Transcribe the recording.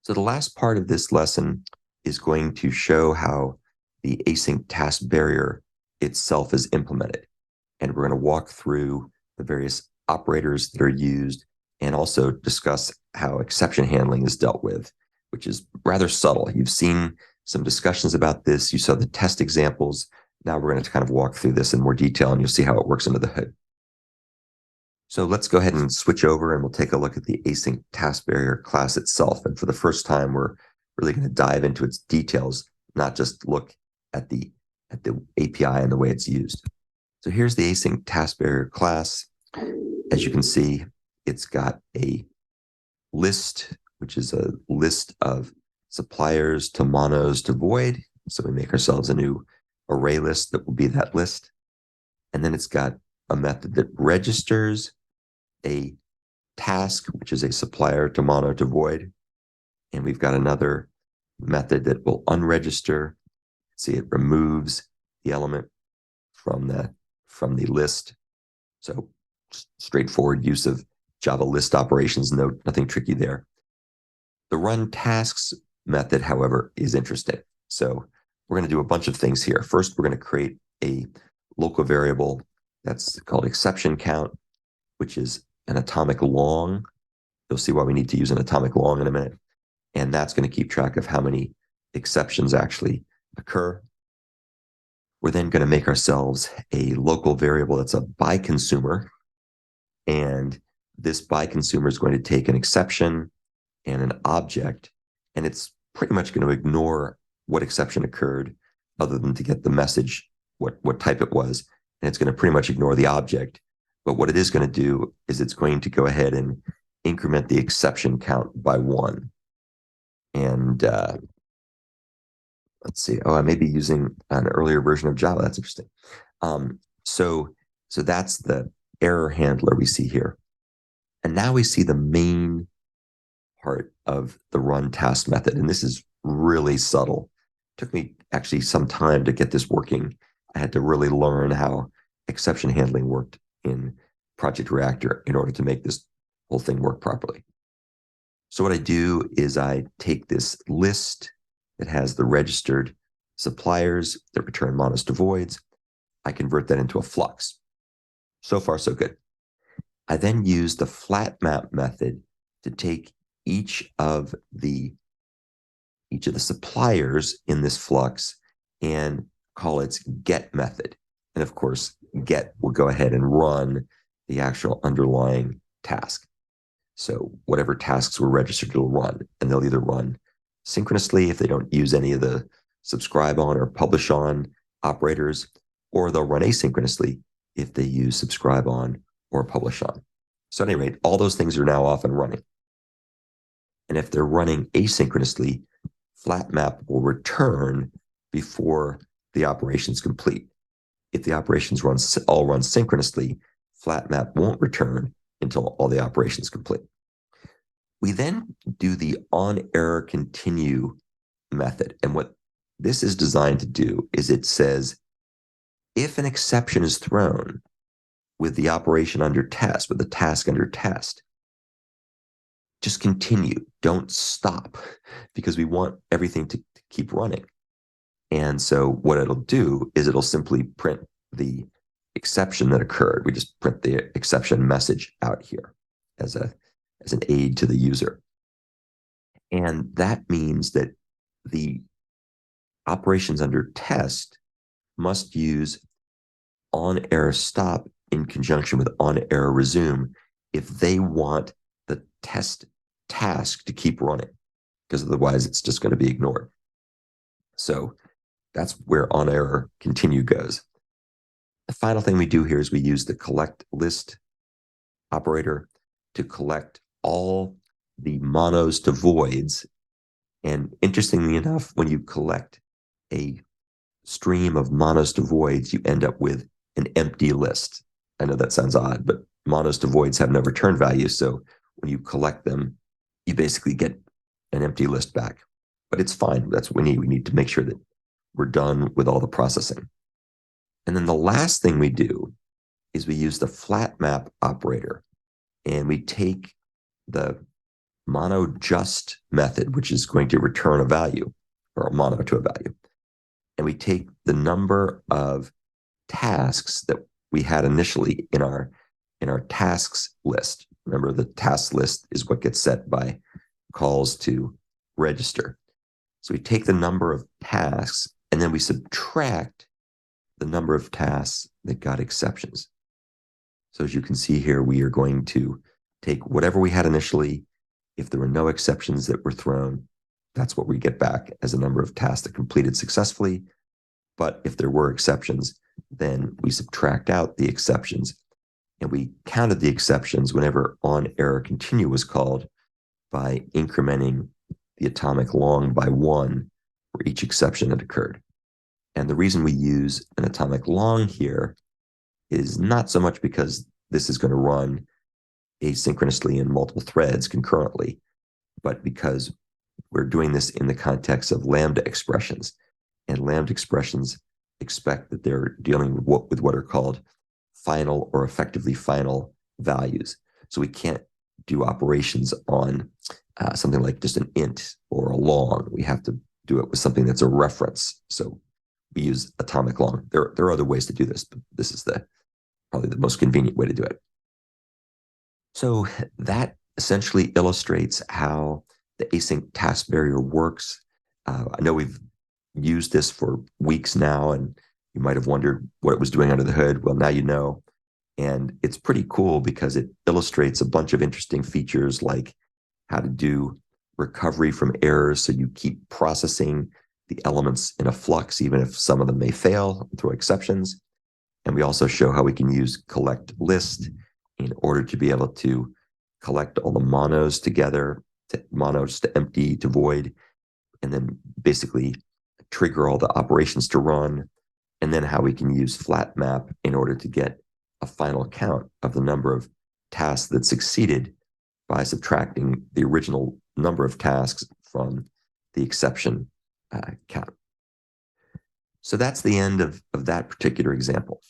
So the last part of this lesson is going to show how the async task barrier itself is implemented. And we're going to walk through the various operators that are used and also discuss how exception handling is dealt with, which is rather subtle. You've seen some discussions about this. You saw the test examples. Now we're going to kind of walk through this in more detail, and you'll see how it works under the hood. So let's go ahead and switch over, and we'll take a look at the async task barrier class itself. And for the first time, we're really going to dive into its details, not just look at the API and the way it's used. So here's the async task barrier class. As you can see, it's got a list, which is a list of suppliers to monos to void. So we make ourselves a new array list that will be that list. And then it's got a method that registers a task, which is a supplier to mono to void. And we've got another method that will unregister. See, it removes the element from the list. So straightforward use of Java list operations, nothing tricky there. The run tasks method, however, is interesting. So we're going to do a bunch of things here. First, we're going to create a local variable that's called exception count, which is an atomic long. You'll see why we need to use an atomic long in a minute. And that's going to keep track of how many exceptions actually occur. We're then going to make ourselves a local variable that's a by consumer. And this by consumer is going to take an exception and an object, and it's pretty much going to ignore what exception occurred other than to get the message, what type it was. And it's going to pretty much ignore the object. But what it is going to do is it's going to go ahead and increment the exception count by 1. And let's see. Oh, I may be using an earlier version of Java. That's interesting. So that's the error handler we see here. And now we see the main part of the run task method. And this is really subtle. It took me actually some time to get this working. I had to really learn how exception handling worked in Project Reactor in order to make this whole thing work properly. So what I do is I take this list that has the registered suppliers that return monos to voids. I convert that into a flux. So far, so good. I then use the flat map method to take each of the suppliers in this flux and call its get method. And of course, get will go ahead and run the actual underlying task. So whatever tasks were registered, it'll run, and they'll either run synchronously if they don't use any of the subscribe on or publish on operators, or they'll run asynchronously if they use subscribe on or publish on. So at any rate, all those things are now off and running. And if they're running asynchronously, flat map will return before the operation's complete. If the operations all run synchronously, flat map won't return until all the operations complete. We then do the onErrorContinue method. And what this is designed to do is it says, if an exception is thrown with the operation under test, with the task under test, just continue, don't stop, because we want everything to keep running. And so what it'll do is it'll simply print the exception that occurred. We just print the exception message out here as an aid to the user. And that means that the operations under test must use onErrorStop in conjunction with onErrorResume if they want the test task to keep running, because otherwise it's just going to be ignored. So that's where onErrorContinue goes. The final thing we do here is we use the collect list operator to collect all the monos to voids. And interestingly enough, when you collect a stream of monos to voids, you end up with an empty list. I know that sounds odd, but monos to voids have no return value. So when you collect them, you basically get an empty list back. But it's fine. That's what we need. We need to make sure that we're done with all the processing. And then the last thing we do is we use the flat map operator, and we take the mono just method, which is going to return a value or a mono to a value. And we take the number of tasks that we had initially in our tasks list. Remember, the task list is what gets set by calls to register. So we take the number of tasks and then we subtract the number of tasks that got exceptions. So as you can see here, we are going to take whatever we had initially. If there were no exceptions that were thrown, that's what we get back as a number of tasks that completed successfully. But if there were exceptions, then we subtract out the exceptions. And we counted the exceptions whenever onErrorContinue was called by incrementing the atomic long by 1 for each exception that occurred. And the reason we use an atomic long here is not so much because this is going to run asynchronously in multiple threads concurrently, but because we're doing this in the context of lambda expressions. And lambda expressions expect that they're dealing with what are called final or effectively final values. So we can't do operations on something like just an int or a long. We have to do it with something that's a reference. So we use atomic long. There are other ways to do this, but this is probably the most convenient way to do it. So that essentially illustrates how the async task barrier works. I know we've used this for weeks now, and you might have wondered what it was doing under the hood. Well, now you know. And it's pretty cool because it illustrates a bunch of interesting features like how to do recovery from errors. So you keep processing the elements in a flux, even if some of them may fail through exceptions. And we also show how we can use collect list in order to be able to collect all the monos together, monos to empty, to void, and then basically trigger all the operations to run. And then how we can use flat map in order to get a final count of the number of tasks that succeeded by subtracting the original number of tasks from the exception count. So that's the end of that particular example.